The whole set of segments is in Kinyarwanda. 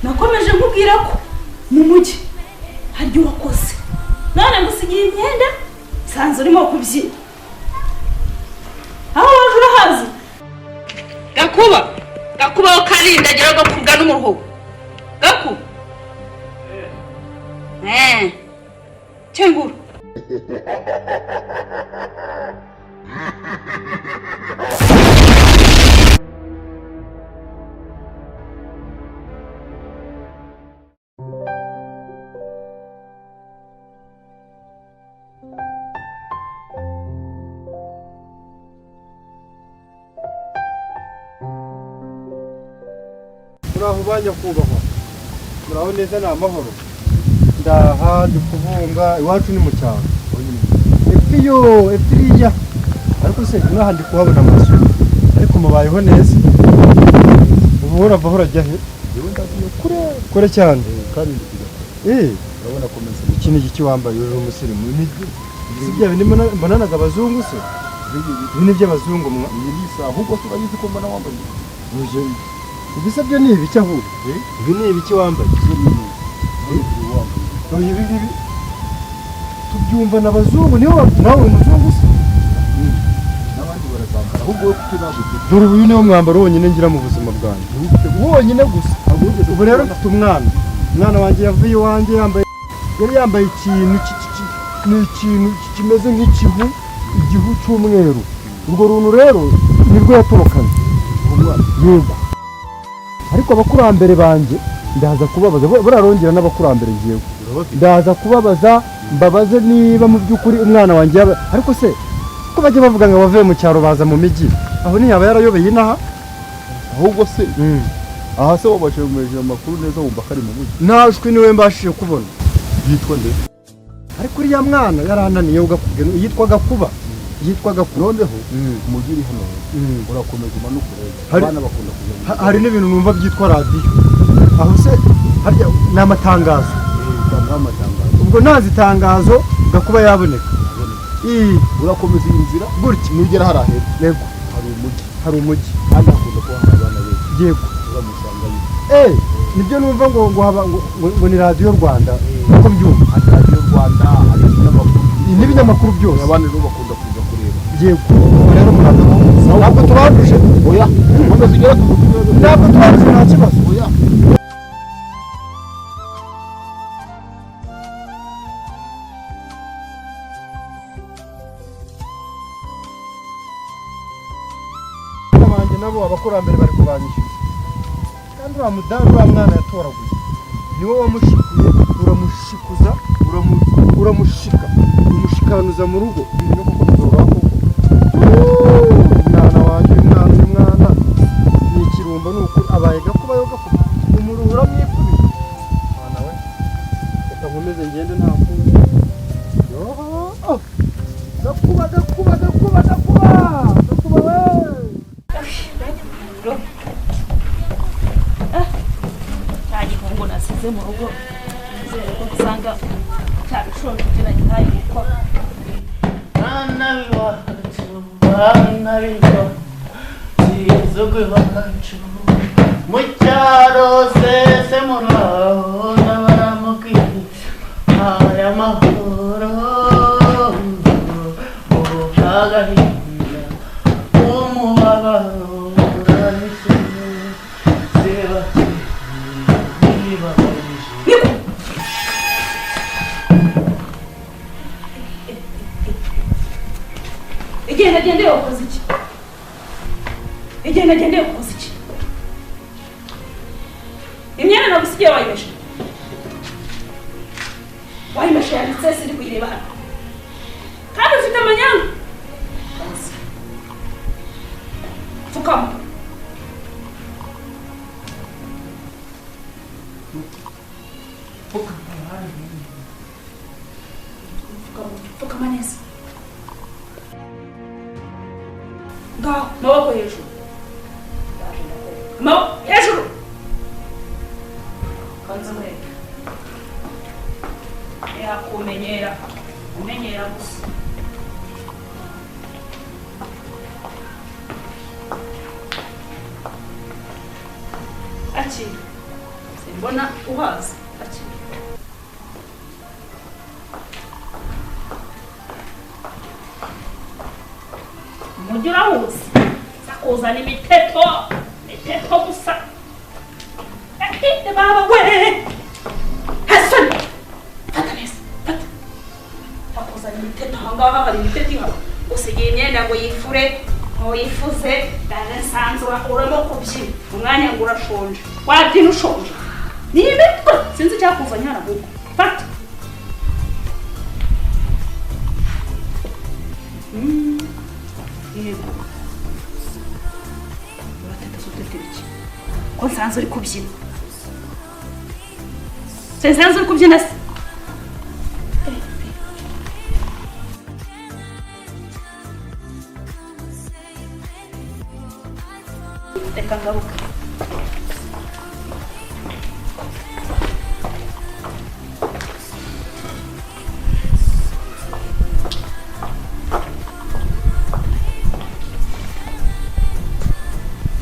nakomeje nkubwira ko mu mujyi haryo wakoze none ngusigiye imyenda sanze urimo kubyina aho waje urahazi gakuba ukarindagira gakubwa n'umuruho gaku cyenguru muraho banyakubahwa muraho neza ni amahoro ndaha ndi kubunga iwacu ni mu cyaro epfiriya ariko se mwaha ndi kuhabona amazu ariko mubayeho neza ubu urava urajya he kure cyane kandi urabona komeza iki ni iki wambaye uje umusirimu si bya bindi mbonanaga abazungu se ibi ni by'abazungu mwirisa ahubwo tubagize ko mbona wambaye ibisa byo ni ibiki ahubwo ibi ni ibiki wambaye ibi tubyumva n'abazungu niho nawe umuzungu se n'abandi barazambara ahubwo we kuko ntabwo dore uyu niwo mwambaro wonyine ngira mu buzima bwanjye wonyine gusa ubu rero mfite umwana wanjye yavuye iwanjye yari yambaye ikintu kimeze nk'ikivu igihu cy'umweru urwo runtu rero nirwo yatorokanye yego ariko abakurambere banjye ndaza kubabaza burarongera n'abakurambere ngiyewe ndaza kubabaza mbabaze niba mu by'ukuri umwana wanjye ariko se ko bajya bavuga ngo bavuye mu cyaro baza mu mijyi aho ntiyaba yarayobeye inaha ahubwo se aha se wabashije kumenyesha amakuru neza wumva ko ari mu mujyi ntashwi niwe mbashije kubona yitwa nde ariko uriya mwana yarananiye ugakubwira yitwaga kuba noneho umujyi uri hano urakomeza umanuka urebe abana bakunda kujya hari n'ibintu numva byitwa radiyo aho se harya ni amatangazo ubwo ntazi itangazo gakuba yaboneka urakomeza iyi nzira gutya nugera hari ahera yego hari umujyi kandi hakunda kuba hari abana benshi yego uramusangayo nibyo numva ngo ni radiyo Rwanda uko mbyumva hari radiyo Rwanda hari n'ibinyamakuru byose abana rero bakunda kuza kureba yego rero murabona ntabwo tubanduje oya komeza ugera ntabwo tubanduje nta kibazo oya abanjye nabo abakurambere bari kubanyishyuza kandi uriya mudamu uriya mwana yatoraguye niwe wamushikuye uramushikuza uramushika umushikanuza mu rugo ibintu koko bizoroha koko umwana wanjye uyu mwana ni ikirumbo ni ukuri abaye gakuba yo gakuba umuruhura mwikubira mwana we reka nkomeze ngende nta kundi gakuba we ngo nasize mu rugo nizere ko usanga cyabishobora kugira ntayo gukora bana biwacu zizugwe iwacu mu cyaro sese muraho n'abaramubwira aya mahoro agahinda umubabaro urahise zibake Igenda wakoze iki imyenda nagusigiye wayimeshe yanditse siri kuyireba hano kandi ufite amanyanga fukama fukama neza ngaho maboko hejuru hejuru kanza mwega kumenyera gusa akira mbona uhazi akira. Umujyi urawuzi sakuzana imiteto gusa. Baba we hasoni fata neza fata sakuzana imiteto. Ahangaha hari imiteto ihaba usigaye imyenda ngo yifure ntuyifuze dane nsanzwe urimo kubyina umwanya ngo urashonje wabyina ushonje ni imitwe sinzi icyakuzanye hano ahubwo fata. Yego urateta sutete iki ko nsanzwe uri kubyina nsanzwe uri kubyina se reka ngaruka.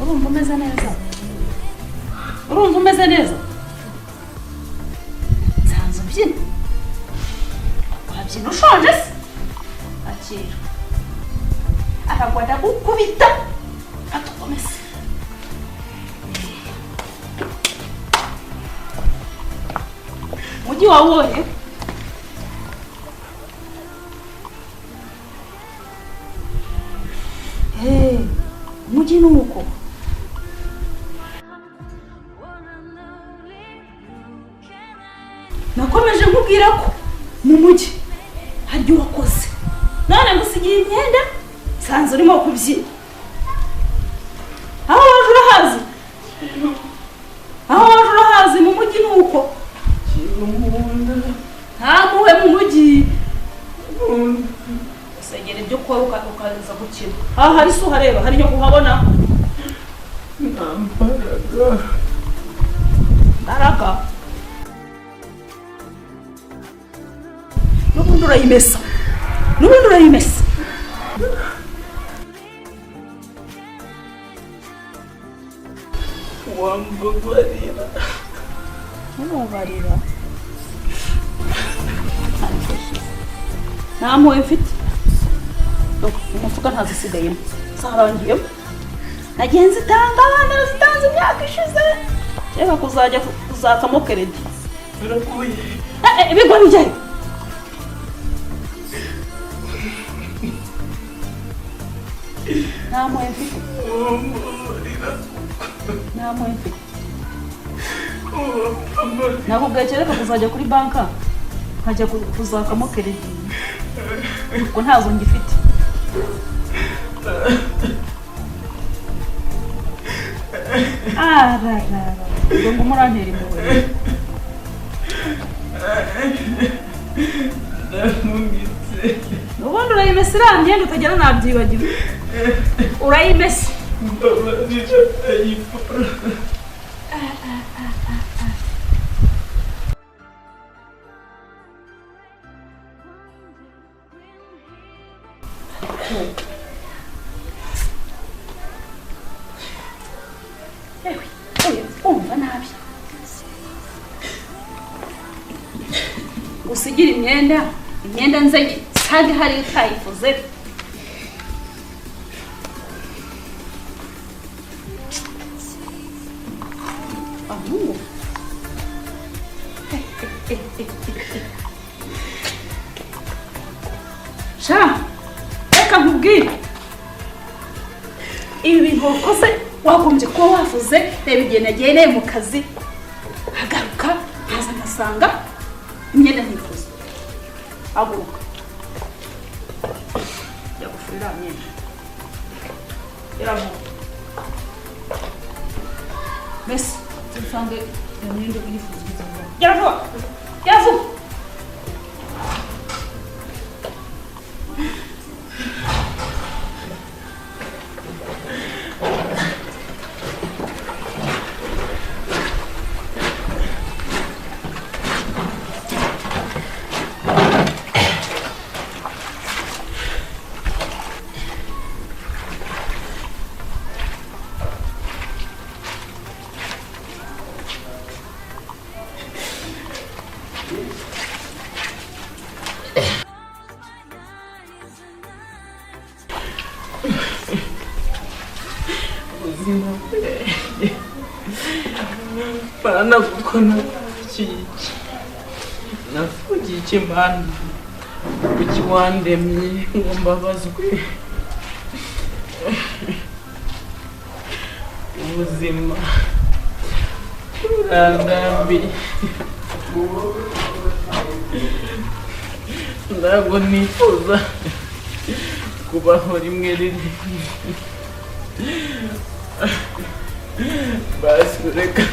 Urumva umeze neza? Urumva umeze neza? Nsanzwe ubyina wabyina ushonje se akira aragwa ndagukubita atukomeze. Mujyi wawubonye? Mujyi ni uko nakomeje nkubwira ko mu mujyi haryo wakoze none ngusigiye imyenda nsanzwe urimo kubyina. Aho waje urahazi? Aho waje urahazi mu mujyi ni uko ntamuhe mu mujyi usengera ibyo ukora ukaza gukina. Aha hari se uhareba hari nyo kuhabona mbaraga n'ubundi urayimesa wambabarira ntubabarira nta mpuhwe mfite umufuka ntazisigayemo zarangiyemo nagiye nzitanga abana zitanze imyaka ishize reka kuzajya kuzakamo keredi birakuye ibigo bijyayo nta mpuhwe mfite nakubwiye kereka kuzajya kuri banka nkajya kuzakamo keredi kuko ntazo ngifite. ngo murantera impuhwe ndamugitse ubundi urayimesa iriya myenda utagera nabyibagiwe urayimesa mbabarira ayipfura umva nabi usigira imyenda nzanye kandi hari utayifuze. sha reka nkubwire ibi bintu wakoze wagombye kuba wavuze reba igihe nagiye mu kazi hagaruka haza ngasanga imyenda ntifuza haguruka jya gufurira myenda iravuga mbese tusange iyo myenda uyifuza iravuga Mana kuko navugiye iki Mana kuki wandemye ngo mbabazwe ubuzima burandambiye ntabwo nifuza kubaho rimwe rimwe basi reka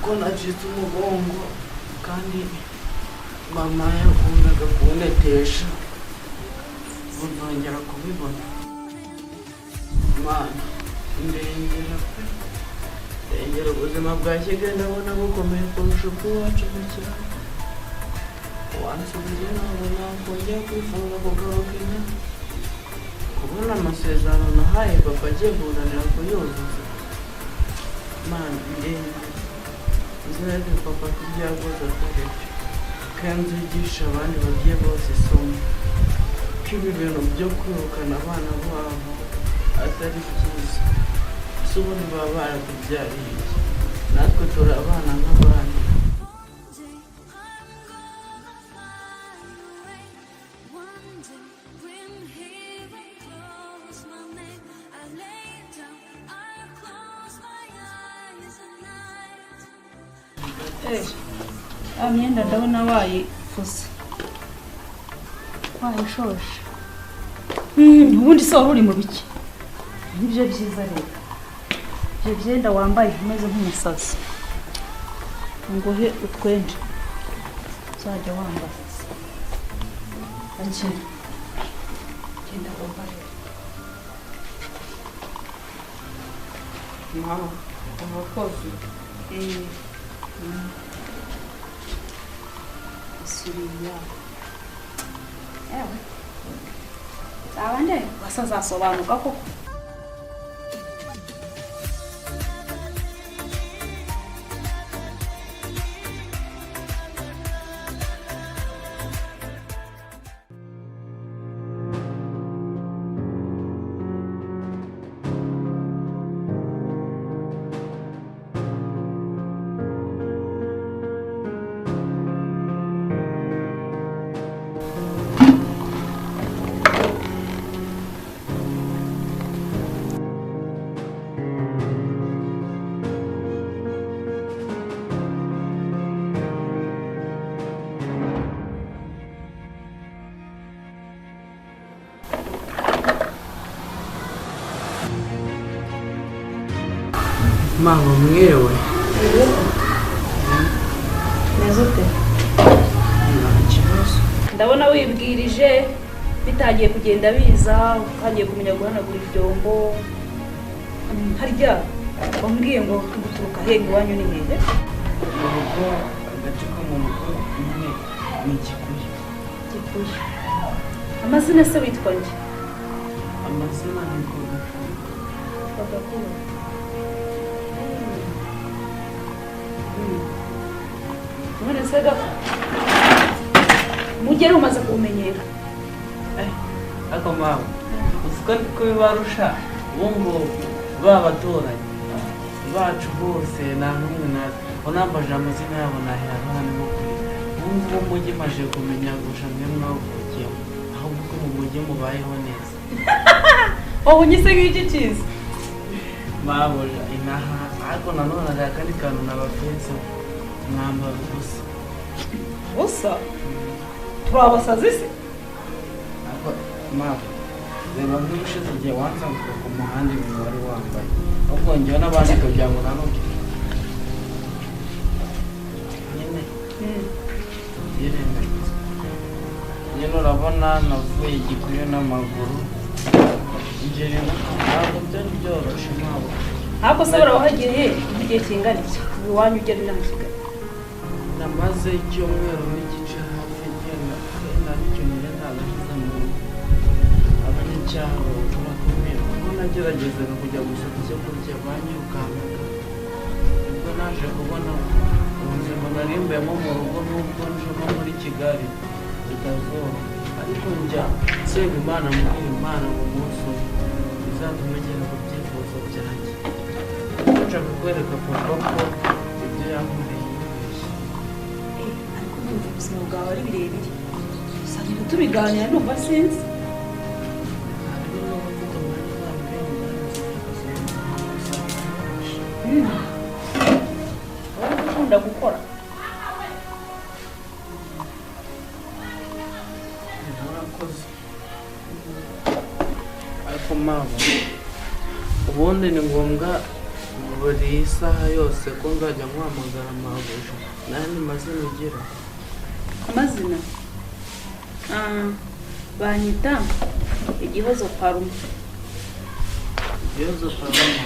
ko nacitse umugongo kandi mama yakundaga kunetesha nzongera kubibona Mana ndengera ubuzima bwa Kigali ndabona bukomeye kurusha ubw'iwacu mu cyaro wansubije ntabwo nakongera kwifuza kugaruka ino kubona amasezerano nahaye papa agiye kunanira kuyuzuza Mana ndengera izina rya papa kubyagoza akorera kandi yigisha abandi babyeyi bose isomo ko ibi bintu byo kwirukana abana babo atari byiza si ubundi baba baratubyariye natwe turi abana nk'abandi myenda ndabona wayifuze wayishoje ubundi se wari uri mu biki nibyo byiza rero ibyo byenda wambaye umeze nk'umusazi nguhe utwende uzajya wambaye akira genda wambaye mama abakozi Suriya. Ewe. Abande basazasobanuka koko. Mama mwewe Nezote ndabona wibwirije bitagiye kugenda biza ukangiye kumenya guhanagura ibyombo harya bambwiye ngo guturuka henge wanyu ni hehe urugo agace ko mu rugo nyine ni Gikuyu amazina se witwa nde amazina ni Bagakuru none se gako mugere umaze kumenyera ariko mama uziko ndiko bibarusha ubu babaturanyi bacu bose nta n'umwe unambaje amazina yabo nahera hano ubu mujyi maje kumenya gusha mwe mwavukiyemo ahubwo ko mu mujyi mubayeho neza wowe unyise nk'iki cyiza baboja inaha ariko nanone hari akandi kantu nabafense mwambara ubusa usa turabasazi se ariko mama reba nk'ubushize igihe wansanzwe ku muhanda ibintu wari wambaye ahubwo njyewe n'abandi kugira ngo nanubwire nyine yirengagiza nyine urabona navuye igikuyu n'amaguru ingeri ntabwo byari byoroshye ntabwo ntabwo se barabahagiye igihe kingana iki iwanyu ugera inaha i Kigali namaze icyumweru n'igice hafi ngenda n'icyo nyine ntabashyize mu abanyacyaro turakomera kuko nageragezaga kujya gushaka icyo kurya banyirukankaga ubwo naje kubona ubuzima narimbuyemo mu rugo n'ubwo njemo muri Kigali bitazoroha ariko njya nsenga Imana mbwira Imana mu munsi umwe bizatuma ngera ku byifuzo byanjye nshaka kwereka papa ko ibyo yankoreye yibeshye ariko numva ubuzima bwawe ari birebire usanga tubiganira numva sinzi wowe ukunda gukora murakoze ariko mama ubundi ni ngombwa buri saha yose ko nzajya nkwamagara mabuja n'andi mazina ugira amazina banyita igihozo parume ibibazo parama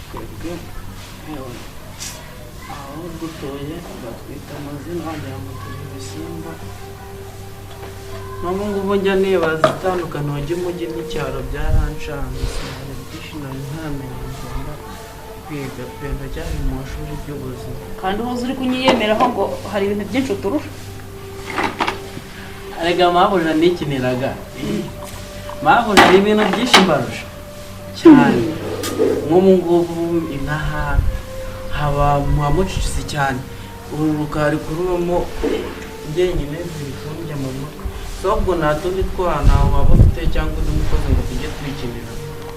twebwe aho dutuye batwita amazina wagira ngo turi ibisimba n'ubu ngubu njya nibaza itandukanye wajya umujyi n'icyaro byaranshanze sinari byinshi nari ntamenya ngomba kwiga pe ndacyari mu mashuri y'ubuzima kandi uhuze uri kunyiyemeraho ngo hari ibintu byinshi uturusha arega mabuja nikiniraga mabuja hari ibintu byinshi mbarusha cyane nk'ubu ngubu inaha haba muhamucicise cyane uru rukari kurubamo njyenyine zibikumbye mu mutwe ahubwo nta tundi twana waba ufite cyangwa undi mukozi ngo tujye twikinira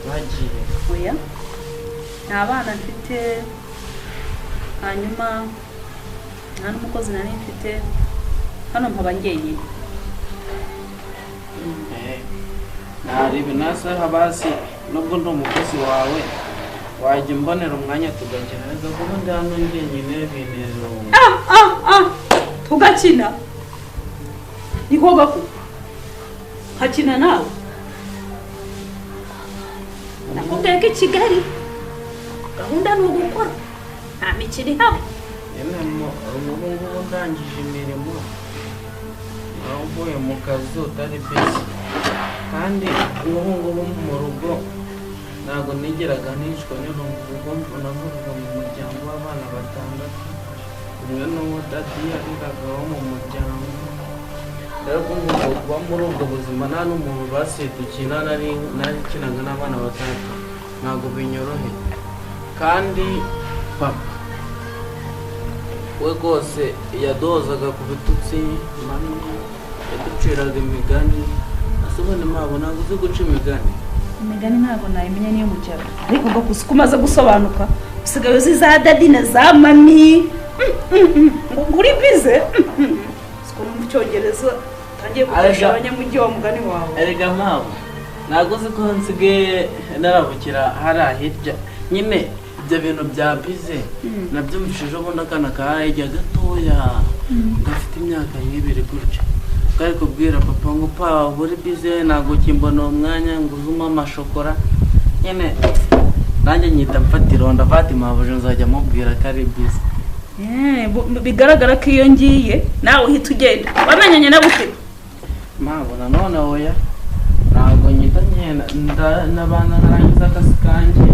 bagiye oya nta bana mfite hanyuma nta n'umukozi nari mfite hano mpaba njyenyine ntarebe nasaha basi nubwo ndi umukozi wawe wajya umbonera umwanya tugakina neza kuko ndi hano njyenyine binezero tugakina ni koga ko hakina nawe nakubwiye ko i Kigali gahunda ni ugukora nta mikino ihaba ubu ngubu ndangije imirimo aho uvuye mu kazi utari bisi kandi ubu ngubu mu rugo ntabwo nigeraga nicwa n'irungu navugaga mu muryango w'abana batandatu umwe n'uwo dadi yariragaho mu muryango rero kuba muri ubwo buzima nta n'umuntu basidukina narikinaga n'abana batandatu ntabwo binyoroheye kandi papa we rwose yadozaga ku bitutsi manini yaduciraga imigani asobone mpamvu ntabwo uzi guca imigani ntabwo nayimenya niyo mu cyaro ariko ngo kuko umaze gusobanuka usigaye uzi za dadi na za mami ngo uri bize siko mu cyongereza utangiye gukoresha abanyamujyi wa mugani wawe erega mpamvu ntabwo uzi ko nsigaye narabukira hariya hirya nyine ibyo bintu bya bize nabyumvishije ubona akana kahajya gatoya gafite imyaka nk'ibiri gutya kari kubwira papa ngo pa uri bize ntabwo kimbona umwanya ngo uzume amashokora nyine nanjye nyita mfatira ndafata impamvu nzajya mubwira ko ari bize bigaragara ko iyo ngiye nawe uhita ugenda wamenyanye na gute mpamvu nanone oya ntabwo nyita ngenda n'abana narangiza akazi kanjye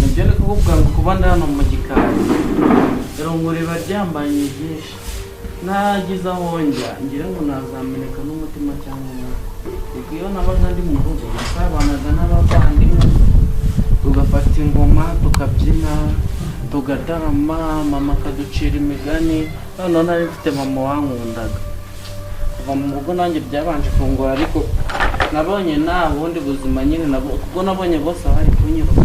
nibyo ni kuvuga ngo kuba ndi hano mu gikari irongore baryambanye byinshi nagize aho njya ngira ngo nazameneka n'umutima cyangwa kuko iyo nabaga ndi mu rugo nasabanaga n'abavandimwe tugafata ingoma tukabyina tugatarama mama akaducira imigani none nari mfite mama wankundaga kuva mu rugo nanjye byabanje kungora ariko nabonye nta bundi buzima nyine nabo kuko nabonye bose bari kunyiruka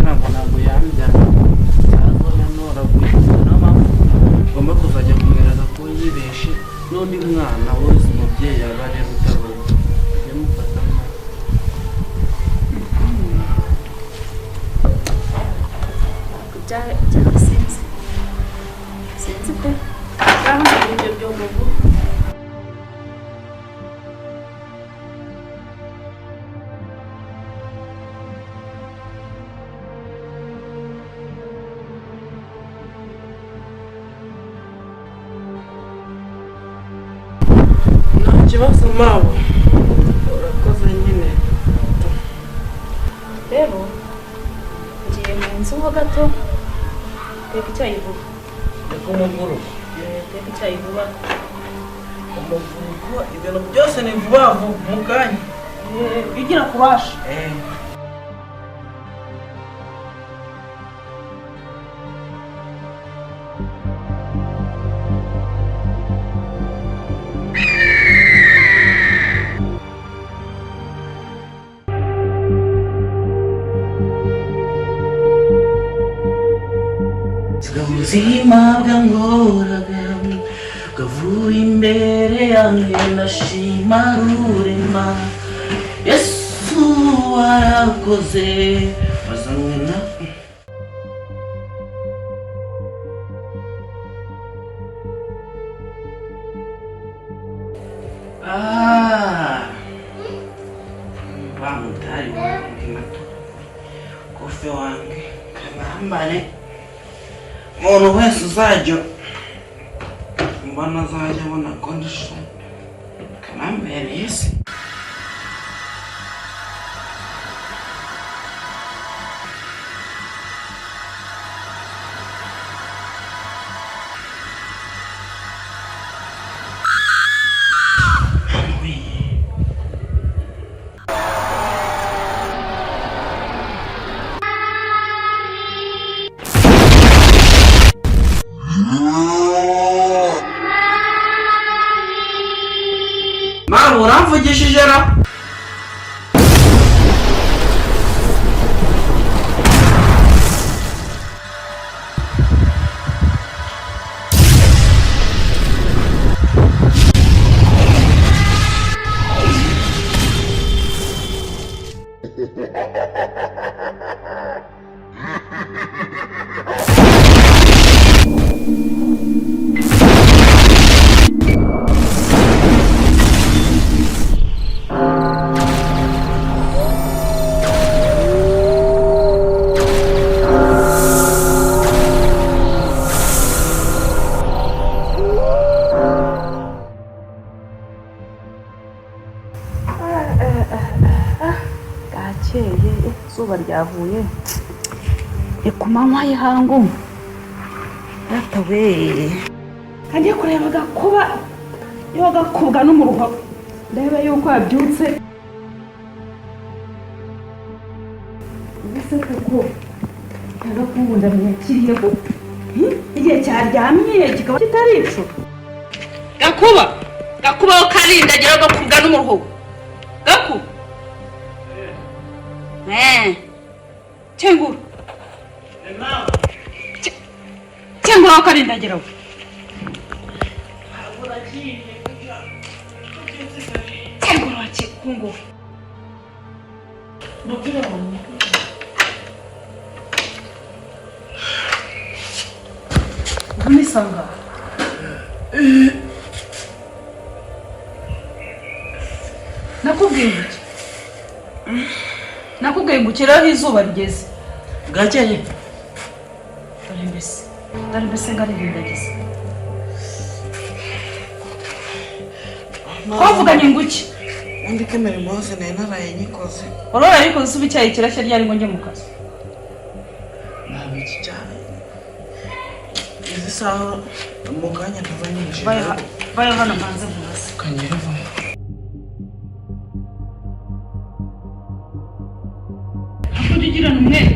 ntabwo yambyaga cyangwa nora guhitamo ngomba kuzajya kumwereka ko yibeshe n'undi mwana wese umubyeyi yaba ari utabona yamufata sinzi pe kandi ibyo byogogo ikibazo mawe urakoze nyine rero ngiye mu nzu ho gato teka icyayi vuba reka umuguru teka icyayi vuba umuvugo ibintu byose ni vuba vuba mu kanya bigira kurasha ubuzima bwangoraga bwavuye imbere yanjye ndashima rurema Yesu warakoze wazanywe na bamutari wanjye mato kofe wanjye kanambare umuntu wese uzajya mbona azajya abona condition kanambereye se uramvugishije ra izuba ryavuye ku manywa y'ihangu yatawe agiye kureba agakuba iyo gakubwa n'umuruho ndebe yuko yabyutse mbese kuko yagakunda mwakiriye ko igihe cyaryamye kikaba kitari ico gakuba wo karindagira gakubwa n'umuruho gakuba Cenguru. Cenguru wakarindagira we. Cenguru wachikungu. Umisanga. Nakubwiye ngo ukiraho izuba rigeze. Bwakeye. Dore mbese ngaririndagiza. Wavuganye ngo iki? Undi kemera imbabazi nari naraye nyikoze. Urora ariko usuba icyayi kirashya ryari ngo njye mu kazi. Ntabiki cyane. izi saha mu kanya ntavanyije Vaya hano manze vuze. kanyere vuba. Akujigirana umwere.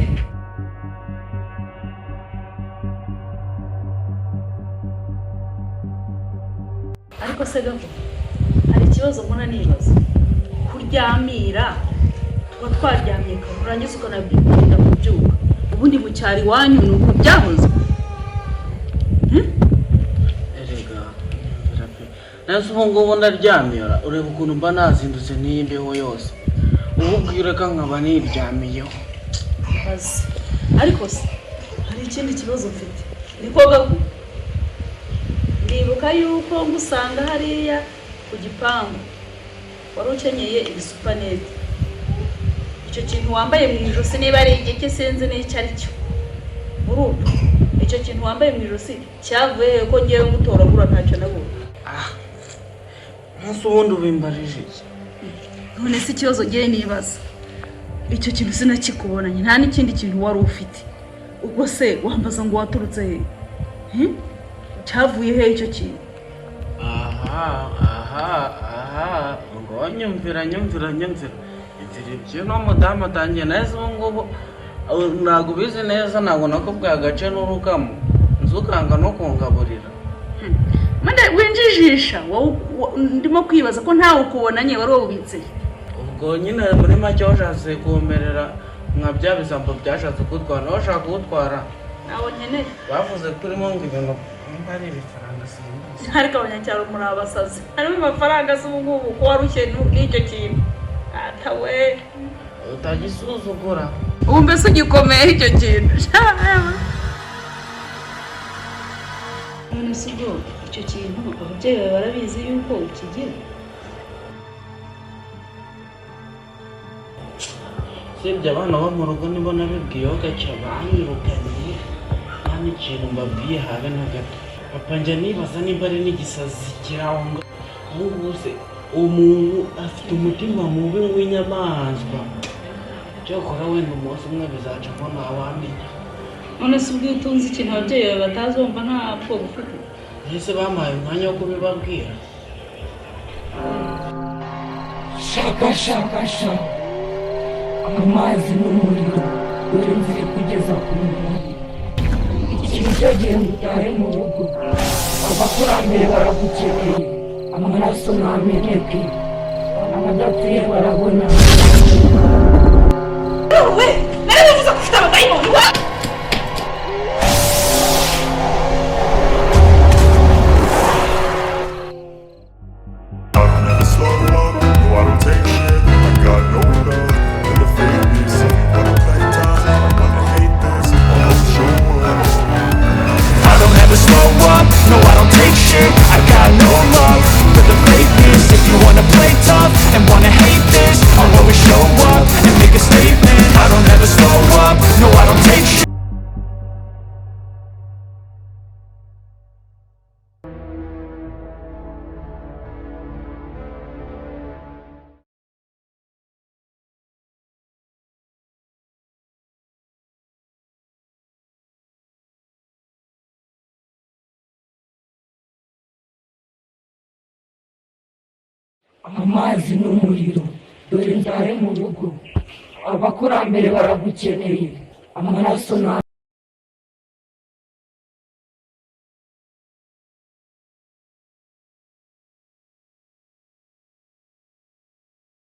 Ariko se gato hari ikibazo mbona nibaza kuryamira tuba twaryamye kaburangiza ukanabwira kubyuka ubundi mu cyari wanyu nuko byahoze Erega nase ubu ngubu ndaryamira ureba ukuntu mba nazindutse n'iyi mbeho yose ubu bwira ka nkaba niryamiyeho bazi ariko se hari ikindi kibazo mfite niko gato ndibuka yuko ngusanga hariya ku gipangu wari ukenyeye ibisupanete icyo kintu wambaye mu ijosi niba ari igike sinzi n'icyo ari cyo urumva icyo kintu wambaye mu ijosi cyavuye ko ngewe ngutoragura ntacyo nabonye nase ubundi ubimbarije iki none se ikibazo ngewe nibaza icyo kintu sinakikubonanye nta n'ikindi kintu wari ufite ubwo se wambaza ngo waturutse he cyavuye he icyo kintu aha ngo nyumvira ibyo no mudamu atangiye neza ubu ngubu ntabwo ubizi neza ntabwo nakubwiye agace n'urukamo nzukanga no kungaburira mande winjijisha ndimo kwibaza ko ntawe ukubonanye wari wubitse ubwo nyine muri make washatse kumerera nka bya bisambo byashatse kutwara nawe ushaka kuwutwara nawe nkeneye bavuze ko urimo ngo ibintu nimba ari ibifaranga simbizi ariko abanyacyaro muri abasazi harimo amafaranga se ubu ngubu ko warushye n'icyo kintu atawe utagisuzugura ubu mbese ugikomeye icyo kintu none se ubwo icyo kintu ababyeyi bawe barabizi yuko ukigira sibye abana bo mu rugo nibo nabibwiyeho gake banyirukanye nta n'ikintu mbabwiye habe na gato papa njya nibaza nimba ari n'igisazi kiraho ngo ahubwo se umuntu afite umutima mubi w'inyamaswa cyokora wenda umunsi umwe bizaca ko ntawamenya none se ubwo utunze ikintu ababyeyi bawe batazumva nta bwoba ufite ese bampaye umwanya wo kubibabwira shaka amazi n'umuriro dore nziri kugeza ku muntu ikintu cyagiye mutahe mu rugo abakurambere baragukeneye amaraso ntameneke abadapfuye barabona we narabivuze ko ufite abadayimoni we No, I don't take shit, I got no love for the fakeness. If you wanna play tough and wanna hate this, I'll always show up and make a statement. I don't ever slow up, no, I don't take shit. amazi n'umuriro dore nzahe mu rugo abakurambere baragukeneye amaraso